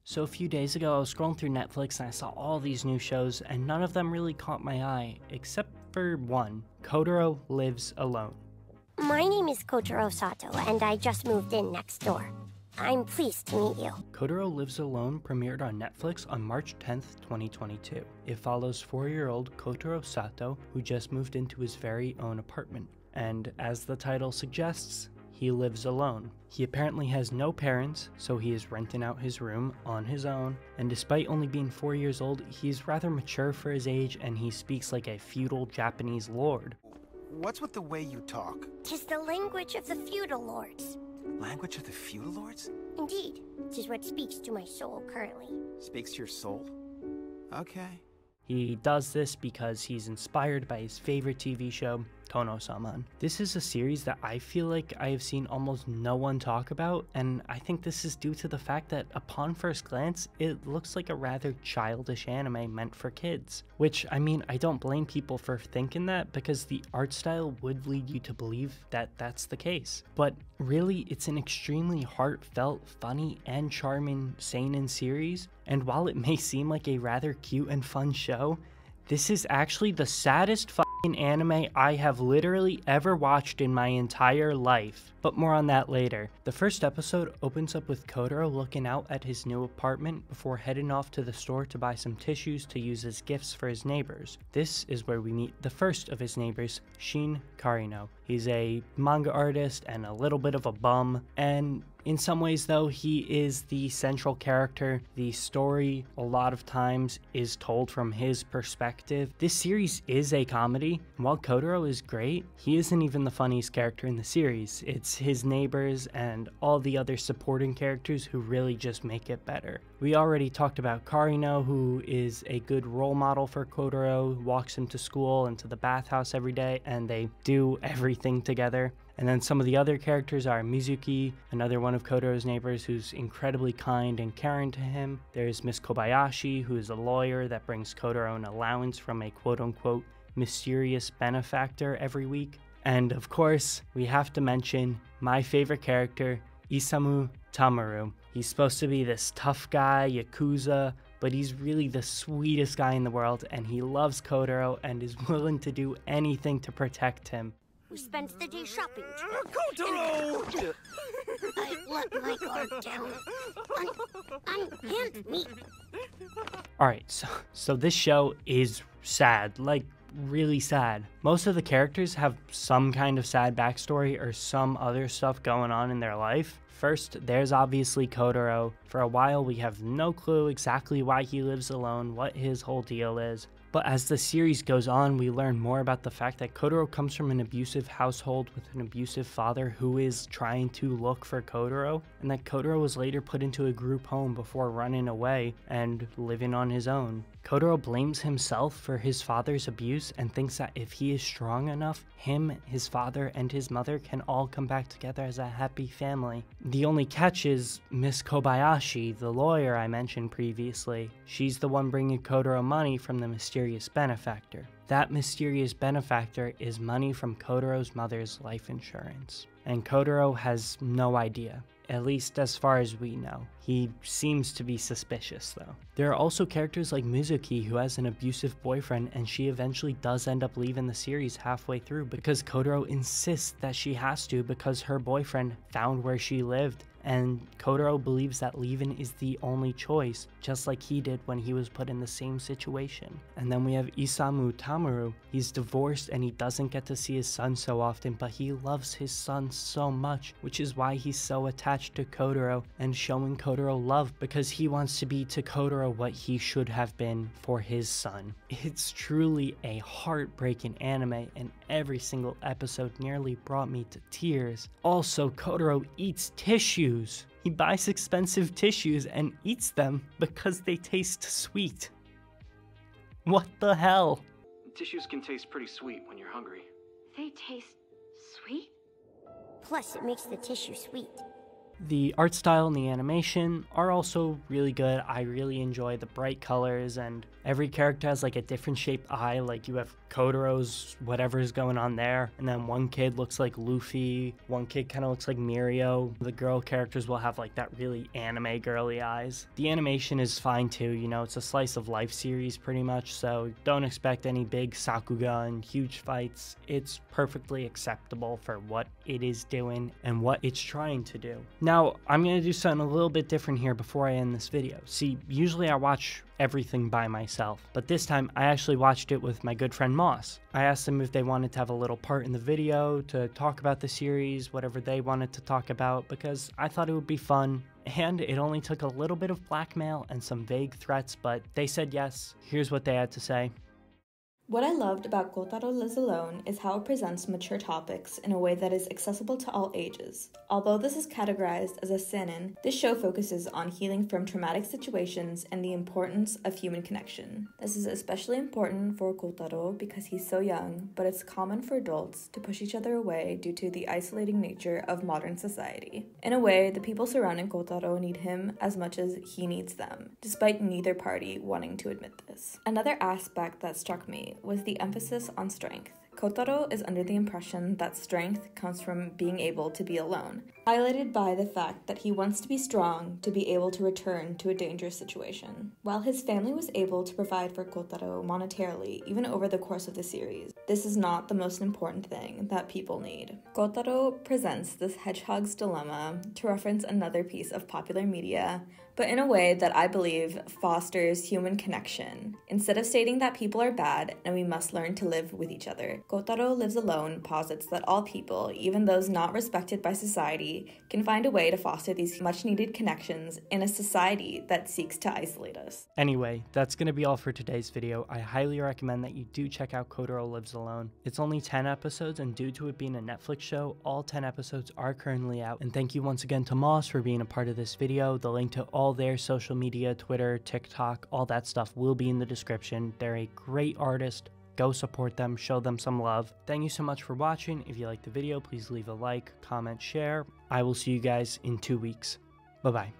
So a few days ago, I was scrolling through Netflix and I saw all these new shows, and none of them really caught my eye, except for one. Kotaro Lives Alone. My name is Kotaro Sato, and I just moved in next door. I'm pleased to meet you. Kotaro Lives Alone premiered on Netflix on March 10th, 2022. It follows 4-year-old Kotaro Sato, who just moved into his very own apartment. And as the title suggests, he lives alone. He apparently has no parents, so he is renting out his room on his own, and despite only being 4 years old, he's rather mature for his age and he speaks like a feudal Japanese lord. What's with the way you talk? 'Tis the language of the feudal lords. Language of the feudal lords? Indeed, 'tis what speaks to my soul currently. Speaks to your soul? Okay. He does this because he's inspired by his favorite TV show, Konosuba. This is a series that I feel like I have seen almost no one talk about, and I think this is due to the fact that upon first glance, it looks like a rather childish anime meant for kids. Which, I mean, I don't blame people for thinking that because the art style would lead you to believe that that's the case. But really, it's an extremely heartfelt, funny, and charming seinen series, and while it may seem like a rather cute and fun show, this is actually the saddest anime I have literally ever watched in my entire life. But more on that later. The first episode opens up with Kotaro looking out at his new apartment before heading off to the store to buy some tissues to use as gifts for his neighbors. This is where we meet the first of his neighbors, Shin Karino. He's a manga artist and a little bit of a bum, and in some ways though, he is the central character. The story, a lot of times, is told from his perspective. This series is a comedy. While Kotaro is great, he isn't even the funniest character in the series. It's his neighbors and all the other supporting characters who really just make it better. We already talked about Karino, who is a good role model for Kotaro, walks him to school and to the bathhouse every day, and they do everything together. And then some of the other characters are Mizuki, another one of Kotaro's neighbors who's incredibly kind and caring to him. There's Miss Kobayashi, who is a lawyer that brings Kotaro an allowance from a quote-unquote mysterious benefactor every week. And of course, we have to mention my favorite character, Isamu Tamaru. He's supposed to be this tough guy, Yakuza, but he's really the sweetest guy in the world, and he loves Kotaro and is willing to do anything to protect him. We spent the day shopping. Kotaro! I let my guard down. Unhand me. Alright, so this show is sad, like really sad. Most of the characters have some kind of sad backstory or some other stuff going on in their life. First, there's obviously Kotaro. For a while, we have no clue exactly why he lives alone, what his whole deal is. But as the series goes on, we learn more about the fact that Kotaro comes from an abusive household with an abusive father who is trying to look for Kotaro, and that Kotaro was later put into a group home before running away and living on his own. Kotaro blames himself for his father's abuse and thinks that if he is strong enough, him, his father, and his mother can all come back together as a happy family. The only catch is Miss Kobayashi, the lawyer I mentioned previously. She's the one bringing Kotaro money from the mysterious benefactor. That mysterious benefactor is money from Kotaro's mother's life insurance. And Kotaro has no idea. At least as far as we know. He seems to be suspicious though. There are also characters like Mizuki, who has an abusive boyfriend, and she eventually does end up leaving the series halfway through because Kotaro insists that she has to because her boyfriend found where she lived, and Kotaro believes that leaving is the only choice, just like he did when he was put in the same situation. And then we have Isamu Tamaru. He's divorced and he doesn't get to see his son so often, but he loves his son so much, which is why he's so attached to Kotaro and showing Kotaro love, because he wants to be to Kotaro what he should have been for his son. It's truly a heartbreaking anime, and every single episode nearly brought me to tears. Also, Kotaro eats tissues. He buys expensive tissues and eats them because they taste sweet. What the hell? Tissues can taste pretty sweet when you're hungry. They taste sweet? Plus, it makes the tissue sweet. The art style and the animation are also really good. I really enjoy the bright colors, and every character has like a different shaped eye. Like you have Kotaro's whatever's going on there, and then one kid looks like Luffy, one kid kind of looks like Mirio. The girl characters will have like that really anime girly eyes. The animation is fine too, you know, it's a slice of life series pretty much, so don't expect any big Sakuga, huge fights. It's perfectly acceptable for what it is doing and what it's trying to do. Now, I'm going to do something a little bit different here before I end this video. See, usually I watch everything by myself, but this time I actually watched it with my good friend Moss. I asked them if they wanted to have a little part in the video to talk about the series, whatever they wanted to talk about, because I thought it would be fun. And it only took a little bit of blackmail and some vague threats, but they said yes. Here's what they had to say. What I loved about Kotaro Lives Alone is how it presents mature topics in a way that is accessible to all ages. Although this is categorized as a seinen, this show focuses on healing from traumatic situations and the importance of human connection. This is especially important for Kotaro because he's so young, but it's common for adults to push each other away due to the isolating nature of modern society. In a way, the people surrounding Kotaro need him as much as he needs them, despite neither party wanting to admit this. Another aspect that struck me was the emphasis on strength. Kotaro is under the impression that strength comes from being able to be alone, highlighted by the fact that he wants to be strong to be able to return to a dangerous situation. While his family was able to provide for Kotaro monetarily even over the course of the series, this is not the most important thing that people need. Kotaro presents this hedgehog's dilemma to reference another piece of popular media, but in a way that I believe fosters human connection. Instead of stating that people are bad and we must learn to live with each other, Kotaro Lives Alone posits that all people, even those not respected by society, can find a way to foster these much-needed connections in a society that seeks to isolate us. Anyway, that's going to be all for today's video. I highly recommend that you do check out Kotaro Lives Alone. It's only 10 episodes, and due to it being a Netflix show, all 10 episodes are currently out. And thank you once again to Moss for being a part of this video. The link to all their social media, Twitter, TikTok, all that stuff will be in the description. They're a great artist. Go support them, show them some love. Thank you so much for watching. If you liked the video, please leave a like, comment, share. I will see you guys in 2 weeks. Bye-bye.